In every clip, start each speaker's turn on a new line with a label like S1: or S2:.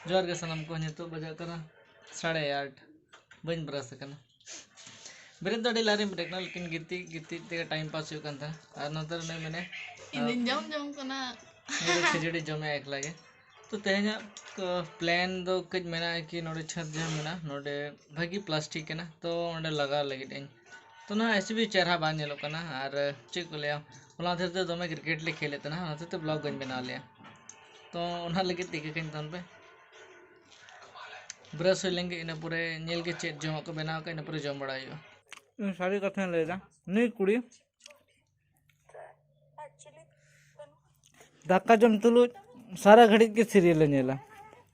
S1: जोर के सनम को नितो बजा करा 8:30 बन ब्रश करना बेरे तो लारी ब्रेक ना लेकिन गिती ते टाइम पास हो था और नतर नहीं मैंने
S2: इन जम जम करना
S1: खिचड़ी जमे एक लगे तो तेहना प्लान दो कज मेना कि नोडे छत जहाँ मेना नोडे भागी प्लास्टिक है ना तो नोडे लगा लगे तो ना ऐसे भी चेहरा बांध नेलो कना और चेक को लिया ओला धरते दमे क्रिकेट ले खेले ना ओना ते ब्लॉग गन बना लिया तो ओना लगे दिखे कहीं तन पे ब्रश हो लेंगे इन पूरे नील के चेक जमा को बनाओ का इन पूरे जम बढ़ाइयो सारी कथा ले जा नहीं कुड़ी दाका जम तुलु सारा घड़ी के सीरियल नेला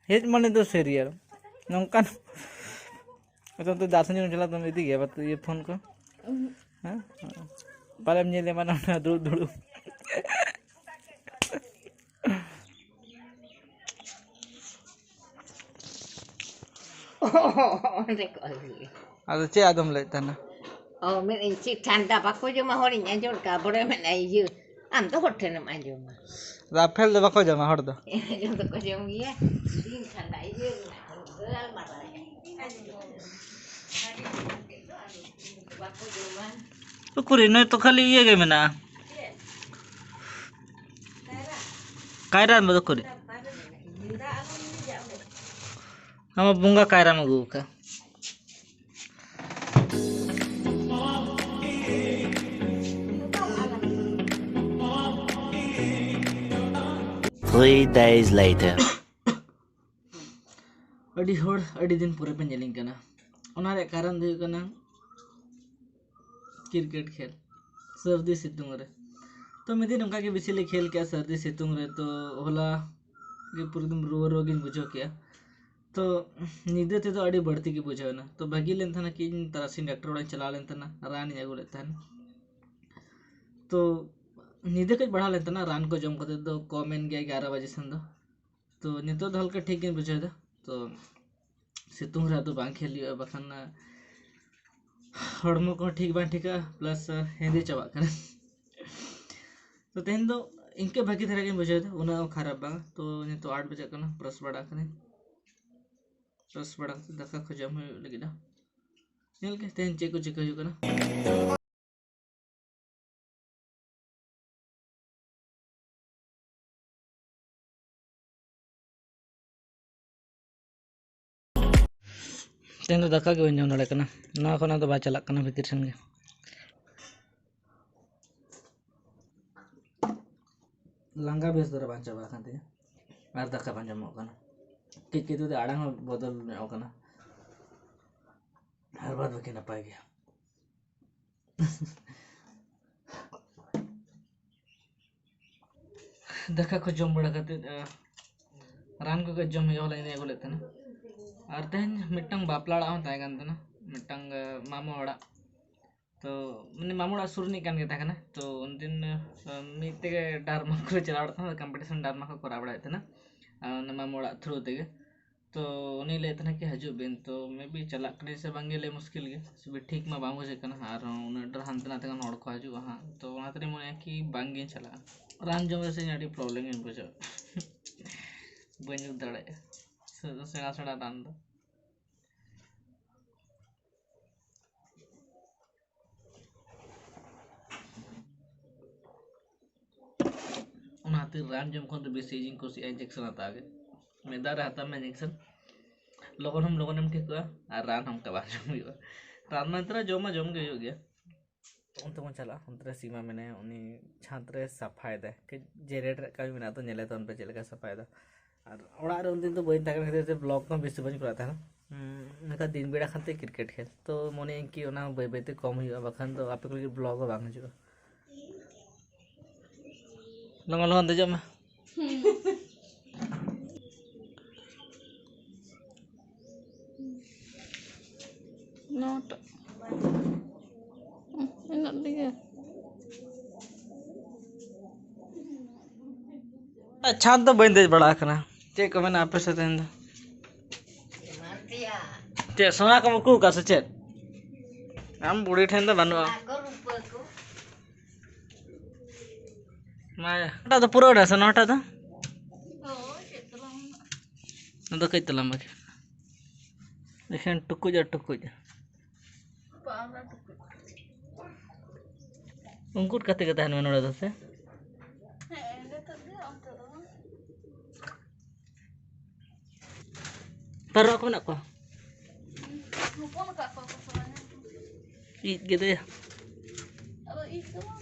S1: हेज माने तो सीरियल नौका तो दासन जन चला तुम इदी गया बात ये फोन को हां पाले नेले माना दूर दूर ada चे आदम लेता ना
S3: मैं इनसे ठंडा बाको जो माहौल इंजन जोड़ का बड़े में नहीं जो हम तो होते न मान जो मा
S1: राफेल दे बाको जमा हर दो
S3: जो तो को जो ये दिन ठंडा ये गल मारा बाको जो मा
S1: तो कुरी नहीं तो खाली ये गेम ना कायरा में तो कुरी हम बुंगा कायरा में गु का
S4: Three days later.
S1: अड़ी होड़ अड़ी दिन पूरे पे जेलिंग कना ओनारे कारण दे कना क्रिकेट खेल सर्दी सितुंग रे तो मैं दिन उनका के बिसिले खेल क्या सर्दी सितुंग रे तो होला ये पूरे दिन रो रो गिन बुझो क्या तो नींदे थे तो अड़ी बढ़ती की बुझो ना तो भागी लेन था ना कि तरासी डॉक्टर वाला चला लेन था ना रान या लेता है तो नींदे कुछ बढ़ा लेता ना रान को जम करते तो कॉमेन गया 11 बजे से तो नितो तो हल्का ठीक बुझे था तो सितुंग रहा तो बांग खेलियो बखान हड़मो को ठीक बांग ठीक प्लस हेंदी चबा कर तो तेन दो इनके भागी तरह के बुझे थे उना खराब बांग तो ने तो 8 बजे करना प्रेस बड़ा करें प्रेस बड़ा दका को जम लगी ना नेल के तेन चेक को चेक हो करना तेन तो दका के बन जम लड़े करना ना को ना तो बा चला करना भीतर सन के लंगा बेस दर बांचा बा खाते आर दका बांचा मो करना के तो आड़ांग बदल में करना हर बात बके ना पाए गया दका को जम बड़ा करते रान को जम यो लाइन एगो लेते ना और तेन मिट्टंग बापला हूं ताय गन ना मिट्टंग मामा ओड़ा तो मैंने मामा ओड़ा सुर नहीं कान गया था ना तो उन दिन मिते के डारमा को चला था कंपटीशन डारमा को करा बड़ा था ना मामा ओड़ा थ्रू ते तो उन्हीं लेते ना कि हजू बिन तो मैं भी चला करे से बंगे ले मुश्किल गे सब ठीक में बांगो से कना हार उन डर हंत ना तक नोड़ को हजू हां तो वहां तरी मोने कि बांगे चला रान जम से नाटी प्रॉब्लम है बुझो बंजू दड़े सेना सेना रान दो रान जम को बेसिजिंग को इंजेक्शन आता आगे मेदा रहता में इंजेक्शन लोगन हम ठीक हुआ और रान हम कबा जम हुआ रान में इतना जमा जम गई हो गया उनते को चला उनते सीमा मैंने उन्हीं छात्र सफाई दे कि जेरेट का भी ना तो नेले तो उन पे चले का सफाई दा और ओड़ा रे उन दिन तो बइन ताकन खातिर से ब्लॉग तो बेसी बन करता है ना उनका दिन बेड़ा खाते क्रिकेट खेल तो मोने कि ओना बे बेते कम हुआ बखन तो आपे को ब्लॉग बांग जो लंगल लंगल दे जमा
S2: not enak dia
S1: अच्छा तो बन दे बड़ा करना ते को मैंने आपे से तेंदा
S3: मारतिया
S1: ते सोना का मुकु का सचे हम बुढ़ी ठेंदा बनु माया तो पूरा उड़ा सनोटा तो ᱱᱚᱣᱟ ᱫᱚ ᱠᱟᱹᱡ ᱛᱟᱞᱟᱝ ᱵᱟᱠᱤ ᱮᱠᱷᱮᱱ ᱴᱩᱠᱩᱡ ᱟᱨ ᱴᱩᱠᱩᱡ
S2: Para tuh.
S1: ᱩᱱᱠᱩᱴ ᱠᱟᱛᱮ ᱜᱮ ᱛᱟᱦᱮᱱ ᱢᱮ ᱱᱚᱰᱮ ᱫᱚ ᱥᱮ
S2: Dia tadi onto doang.
S1: ᱯᱟᱨᱚ ᱠᱚ ᱢᱮᱱᱟᱜ ᱠᱚᱣᱟ
S2: Lupa nggak apa soalnya.
S1: ᱤᱡ ᱜᱮᱫᱮ
S2: Kalau itu mah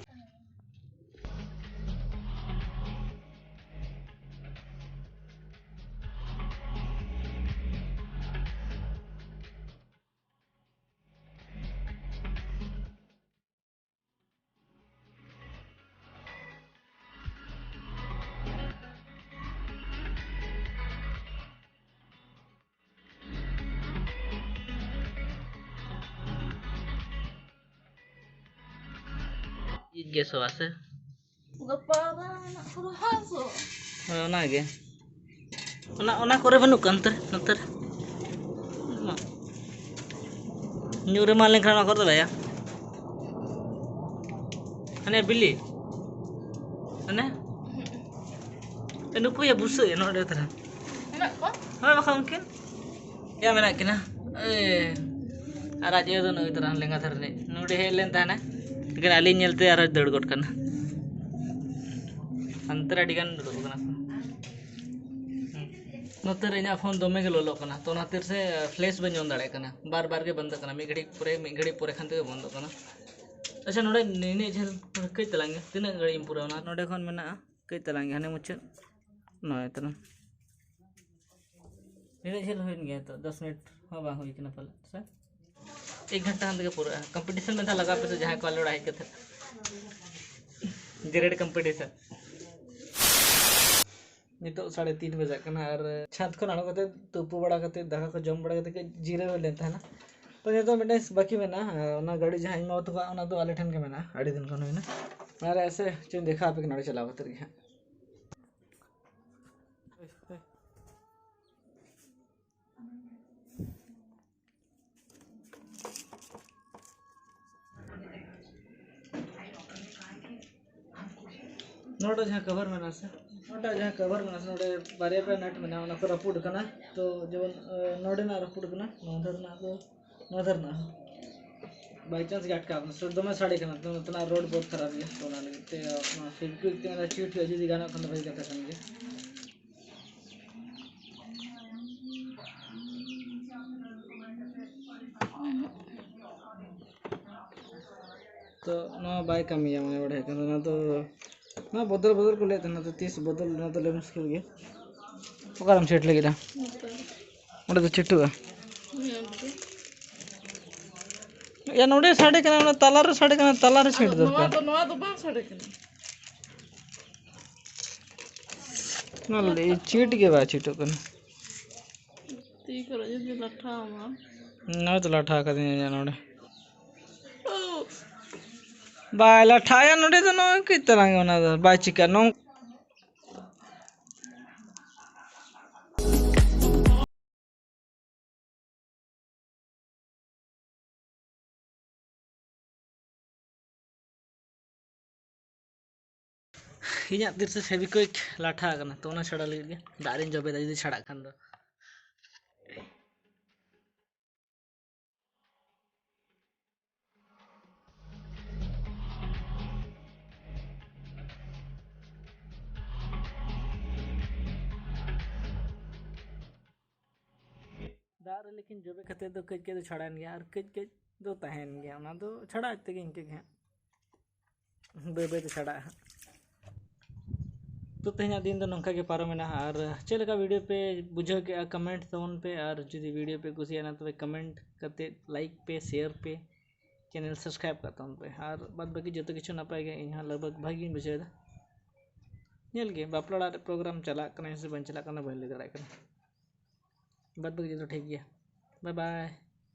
S1: ᱤᱡ ᱜᱮ ᱥᱚᱣᱟ ᱥᱮ
S2: udah parah anak kurhaso.
S1: ᱚᱱᱟᱜᱮ ᱚᱱᱟ ᱠᱚᱨᱮ ᱵᱟᱹᱱᱩᱜ ᱠᱟᱱ ᱱᱚᱛᱮ ᱧᱩᱨ ᱮᱢᱟᱱ ᱞᱮᱱᱠᱷᱟᱱ ᱚᱱᱟ ᱠᱚᱨᱮ ᱫᱚ ᱵᱟᱭᱟ ᱦᱟᱱᱮ ᱵᱤᱞᱤ ᱦᱟᱱᱮ ᱱᱩᱠᱩ ᱭᱟ ᱵᱩᱥᱟᱹᱜ ᱱᱚᱰᱮ ᱛᱟᱨᱟ
S2: Enak kok?
S1: ᱦᱳᱭ ᱵᱟᱠᱷᱟᱱ ᱩᱱᱠᱤᱱ ᱭᱟ ᱢᱮᱱᱟᱜ ᱠᱤᱱᱟ ᱟᱨ ᱟᱡ ᱫᱚ ᱱᱩᱭ ᱛᱟᱨᱟ ᱞᱮᱸᱜᱟ ᱫᱷᱟᱨᱮ ᱨᱤᱱᱤᱡ ᱱᱚᱰᱮ ᱦᱮᱡ ᱞᱮᱱ ᱛᱟᱦᱮᱱᱟ ᱞᱮᱠᱤᱱ ᱟᱹᱞᱤᱧ ᱧᱮᱞᱛᱮ ᱟᱨᱚ ᱫᱟᱹᱲ ᱜᱚᱫ ᱠᱟᱱᱟ ᱦᱟᱱᱛᱮ ᱨᱮ ᱟᱹᱰᱤᱜᱟᱱ ᱫᱩᱲᱩᱵ ᱠᱟᱱᱟ ᱠᱚ ᱱᱚᱛᱮ ᱨᱮ ᱤᱧᱟᱹᱜ ᱯᱷᱳᱱ ᱫᱚᱢᱮ ᱜᱮ ᱞᱚᱞᱚᱜ ᱠᱟᱱᱟ ᱛᱚ ᱚᱱᱟ ᱠᱷᱟᱹᱛᱤᱨ ᱥᱮ ᱯᱷᱞᱮᱥ ᱵᱟᱹᱧ ᱚᱱ ᱫᱟᱲᱮᱭᱟᱜ ᱠᱟᱱᱟ ᱵᱟᱨ ᱵᱟᱨ ᱜᱮ ᱵᱚᱱᱫᱚᱜ ᱠᱟᱱᱟ ᱢᱤᱫ ᱜᱷᱟᱹᱲᱤᱡ ᱯᱚᱨᱮ ᱠᱷᱟᱱ ᱛᱮᱜᱮ ᱵᱚᱱᱫᱚᱜ ᱠᱟᱱᱟ ᱟᱪᱪᱷᱟ ᱱᱚᱰᱮ ᱱᱤᱱᱟᱹᱜ ᱡᱷᱟᱹᱞ ᱠᱟᱹᱡ ᱛᱟᱞᱟᱝ ᱜᱮ ᱛᱤᱱᱟᱹᱜ ᱜᱷᱟᱹᱲᱤᱡ ᱤᱧ ᱯᱩᱨᱟᱹᱣᱱᱟ ᱱᱚᱰᱮ ᱠᱷᱚᱱ ᱢᱮᱱᱟᱜᱼᱟ ᱠᱟᱹᱡ ᱛᱟᱞᱟᱝ ᱜᱮ ᱦᱟᱱᱮ ᱢᱩᱪᱟᱹᱫ ᱱᱚᱜᱼᱚᱭ ᱛᱟᱞᱟᱝ ᱱᱤᱱᱟᱹᱜ ᱡᱷᱟᱹᱞ ᱦᱩᱭᱮᱱ ᱜᱮᱭᱟ तो 10 मिनट ᱦᱚᱸ ᱵᱟᱝ ᱦᱩᱭ ᱠᱟᱱᱟ ᱯᱟᱞᱮ ᱥᱮ 1 घंटा ᱠᱷᱟᱱ ᱛᱮᱜᱮ ᱯᱩᱨᱟᱹᱜᱼᱟ ᱠᱚᱢᱯᱤᱴᱤᱥᱚᱱ ᱢᱮᱱ ᱞᱟᱜᱟᱣ ᱯᱮ ᱥᱮ ᱡᱟᱦᱟᱸᱭ ᱠᱚ ᱟᱞᱮ ᱚᱲᱟᱜ ᱦᱮᱡ ᱠᱟᱛᱮ ᱡᱮᱨᱮᱲ ᱠᱚᱢᱯᱤᱴᱤᱥᱚन नितो 3:30 बजे कना और छत को आड़ो कते तुपु बड़ा कते दाका को जम बड़ा कते जीरे हो लेता है ना तो ये तो मैंने बाकी में ना ना गाड़ी जहां इमा तो ना तो आले ठन के में ना आड़ी दिन को ना और ऐसे चुन देखा आप के नाड़े चलाव तर गया नोट जहां कवर में ना से नोट जहां कवर में ना से नोटे बारे पे नट में ना उना को रपुड कना तो जवन नोडे ना रपुड कना नोधर ना बाय चांस गाट का सो दमे साड़ी कना तो तना रोड बहुत खराब है तो ना लगे ते अपना फेविक्विक ते ना चीट अजी दी गाना कन भाई कथा समझे तो ना बाय कमी है मैंने बढ़े ना तो ना बदल को लेते ना तो 30 बदल ना तो ले मुश्किल गया ओकरम सेट लगी ना ओडे तो चिट्टुगा या नोडे साडे कना ना तलार साडे कना तलार सेट दरकार
S2: Noa tuh bang sade kena.
S1: ना ले चीट के बा चिट्टु कना
S2: Ti kalau jadi latha mah.
S1: ना तो लाठा का दिन या नोडे बाय लाठा या नोडे तो नो की तरह ना बाय चिका नो इन्या तीर से फेविक्विक लाठा करना तो ना छड़ा लगे दारिन जबे दादी छड़ा खान दो दार लेकिन जबे कते तो कज के छड़ान गया और कज दो तहन गया ना तो छड़ा ते इनके गया बे तो छड़ा तो तेना दिन तो नौका के पारो में और चल का वीडियो पे बुझे के कमेंट तवन पे और जुदी वीडियो पे कुछ ना तो कमेंट करते लाइक पे शेयर पे चैनल सब्सक्राइब करता हूँ पे और बाद बाकी जो किछु नपाय गए इन लगभग भागी बुझे नेल गे बापला प्रोग्राम चला से बन चला भाई लगे बाद बाकी जो ठीक गया बाय बाय